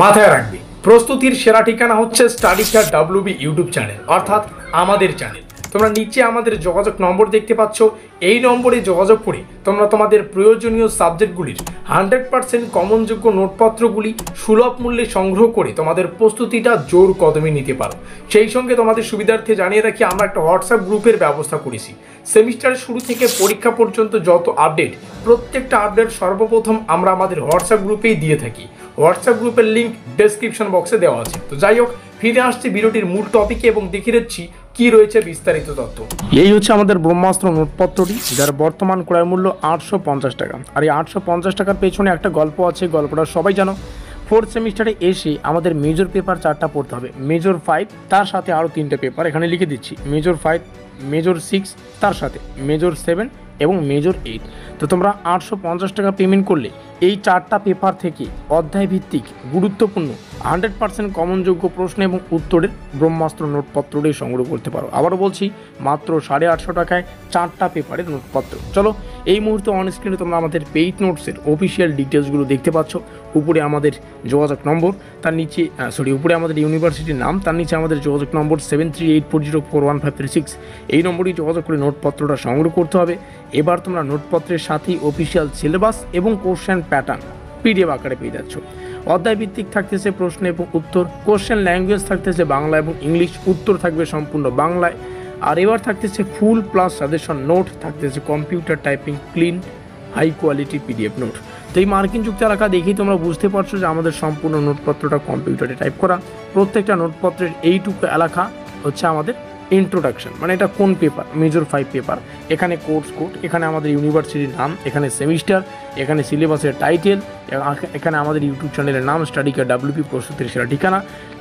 মাথায় রাখবে, প্রস্তুতির সেরা ঠিকানা হচ্ছে স্টাডিস্টার WB ইউটিউব চ্যানেল, অর্থাৎ আমাদের চ্যানেল। তোমরা নিচে আমাদের যোগাযোগ নম্বর দেখতে পাচ্ছ, এই নম্বরে যোগাযোগ করে তোমরা তোমাদের প্রয়োজনীয় সাবজেক্টগুলির 100% কমনযোগ্য নোটপত্রগুলি সুলভ মূল্যে সংগ্রহ করে তোমাদের প্রস্তুতিটা জোর কদমে নিতে পারো। সেই সঙ্গে তোমাদের সুবিধার্থে জানিয়ে রাখি, আমরা একটা হোয়াটসঅ্যাপ গ্রুপের ব্যবস্থা করেছি। সেমিস্টারের শুরু থেকে পরীক্ষা পর্যন্ত যত আপডেট, প্রত্যেকটা আপডেট সর্বপ্রথম আমরা আমাদের হোয়াটসঅ্যাপ গ্রুপেই দিয়ে থাকি। হোয়াটসঅ্যাপ গ্রুপের লিঙ্ক ডেসক্রিপশন বক্সে দেওয়া আছে। তো যাই হোক, ফিরে আসছি ভিডিওটির মূল টপিকে এবং দেখিয়ে দিচ্ছি কি রয়েছে বিস্তারিত তথ্য। এই হচ্ছে আমাদের ব্রহ্মাস্ত্র নোটপত্রটি, যার বর্তমান ক্রয় মূল্য 850 টাকা। আর এই 850 টাকার পেছনে একটা গল্প আছে, গল্পটা সবাই জানো। ফোর্থ সেমিস্টারে এসে আমাদের মেজর পেপার 4টা পড়তে হবে, মেজর 5, তার সাথে আরও 3টে পেপার এখানে লিখে দিচ্ছি, মেজর 5, মেজর 6, তার সাথে মেজর 7 এবং মেজর 8। তো তোমরা 850 টাকা পেমেন্ট করলে এই 4টা পেপার থেকে অধ্যায় ভিত্তিক গুরুত্বপূর্ণ 100% কমনযোগ্য প্রশ্ন এবং উত্তরের ব্রহ্মাস্ত্র নোটপত্রটি সংগ্রহ করতে পারো। আবারও বলছি, মাত্র 850 টাকায় 4টা পেপারের নোটপত্র। চলো, এই মুহূর্তে অন স্ক্রিনে তোমরা আমাদের পেইড নোটসের অফিসিয়াল ডিটেলসগুলো দেখতে পাচ্ছ। উপরে আমাদের যোগাযোগ নম্বর, তার নিচে উপরে আমাদের ইউনিভার্সিটির নাম, তার নিচে আমাদের যোগাযোগ নম্বর 7384041536। এই নম্বরে যোগাযোগ করে নোটপত্রটা সংগ্রহ করতে হবে। এবার তোমরা নোটপত্রের সাথেই অফিসিয়াল সিলেবাস এবং কোশ্চেন প্যাটার্ন PDF আকারে পেয়ে যাচ্ছ। অধ্যায় ভিত্তিক থাকতেছে প্রশ্ন এবং উত্তর, কোশ্চেন ল্যাঙ্গুয়েজ থাকতেছে বাংলা এবং ইংলিশ, উত্তর থাকবে সম্পূর্ণ বাংলায়। আর এবার থাকতেছে ফুল প্লাস সাজেশন নোট, থাকতেছে computer typing clean high quality PDF note. তো এই মার্কিন যুক্ত এলাকা দেখেই তোমরা বুঝতে পারছো যে আমাদের সম্পূর্ণ নোটপত্রটা কম্পিউটারে টাইপ করা। প্রত্যেকটা নোটপত্রের এইটুকু এলাকা হচ্ছে আমাদের ইন্ট্রোডাকশন, মানে এটা কোন পেপার, মেজর 5 পেপার। এখানে কোর্স কোড, এখানে আমাদের ইউনিভার্সিটির নাম, এখানে সেমিস্টার, এখানে সিলেবাসের টাইটেল, এখানে আমাদের ইউটিউব চ্যানেলের নাম স্টাডিস্টার WB প্রস্তুতির সেরা ঠিকানা।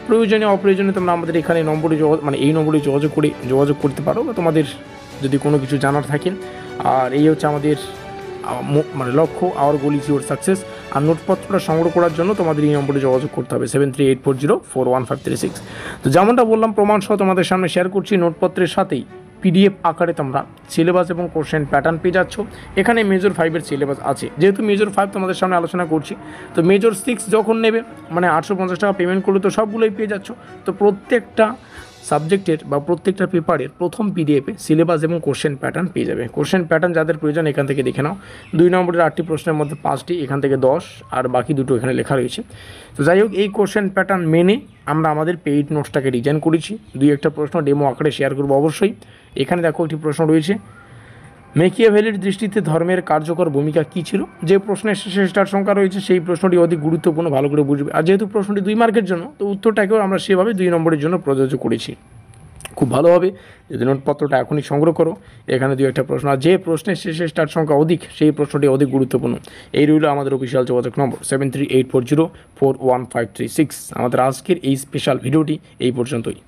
প্রয়োজনে অপ্রয়োজনে তোমরা আমাদের এখানে নম্বরে এই নম্বরে যোগাযোগ করতে পারো, বা তোমাদের যদি কোনো কিছু জানার থাকে। আর এই হচ্ছে আমাদের লক্ষ্য, our goal is your success. আর নোটপত্রটা সংগ্রহ করার জন্য তোমাদের এই নম্বরে যোগাযোগ করতে হবে, 7384041536। তো যেমনটা বললাম, প্রমাণসহ তোমাদের সামনে শেয়ার করছি, নোটপত্রের সাথেই PDF আকারে তোমরা সিলেবাস এবং কোশ্চেন প্যাটার্ন পেয়ে যাচ্ছ। এখানে মেজর 5-এর সিলেবাস আছে, যেহেতু মেজর 5 তোমাদের সামনে আলোচনা করছি। তো মেজর 6 যখন নেবে, মানে 850 টাকা পেমেন্ট করলে তো সবগুলোই পেয়ে যাচ্ছ। তো প্রত্যেকটা সাবজেক্টের বা প্রত্যেকটা পেপারের প্রথম PDF-এ সিলেবাস এবং কোশ্চেন প্যাটার্ন পেয়ে যাবে। কোশ্চেন প্যাটার্ন যাদের প্রয়োজন এখান থেকে দেখে নাও। 2 নম্বরের 8টি প্রশ্নের মধ্যে 5টি, এখান থেকে 10, আর বাকি 2টো এখানে লেখা রয়েছে। তো যাই হোক, এই কোশ্চেন প্যাটার্ন মেনে আমরা আমাদের পেইড নোটসটাকে ডিজাইন করেছি। 2-1টা প্রশ্ন ডেমো আকারে শেয়ার করবো অবশ্যই। এখানে দেখো একটি প্রশ্ন রয়েছে, ম্যাকিয়াভেলির দৃষ্টিতে ধর্মের কার্যকর ভূমিকা কী ছিল। যে প্রশ্নের শেষে স্টার সংখ্যা রয়েছে সেই প্রশ্নটি অধিক গুরুত্বপূর্ণ, ভালো করে বুঝবে। আর যেহেতু প্রশ্নটি 2 মার্কের জন্য, তো উত্তরটাকেও আমরা সেভাবে 2 নম্বরের জন্য প্রযোজ্য করেছি। খুব ভালো হবে যদি নোটপত্রটা এখনই সংগ্রহ করো। এখানে 2-1টা প্রশ্ন, আর যে প্রশ্নের শেষে স্টার সংখ্যা অধিক সেই প্রশ্নটি অধিক গুরুত্বপূর্ণ। এই রইল আমাদের অফিসিয়াল যোগাযোগ নম্বর 7384041536। আমাদের আজকের এই স্পেশাল ভিডিওটি এই পর্যন্তই।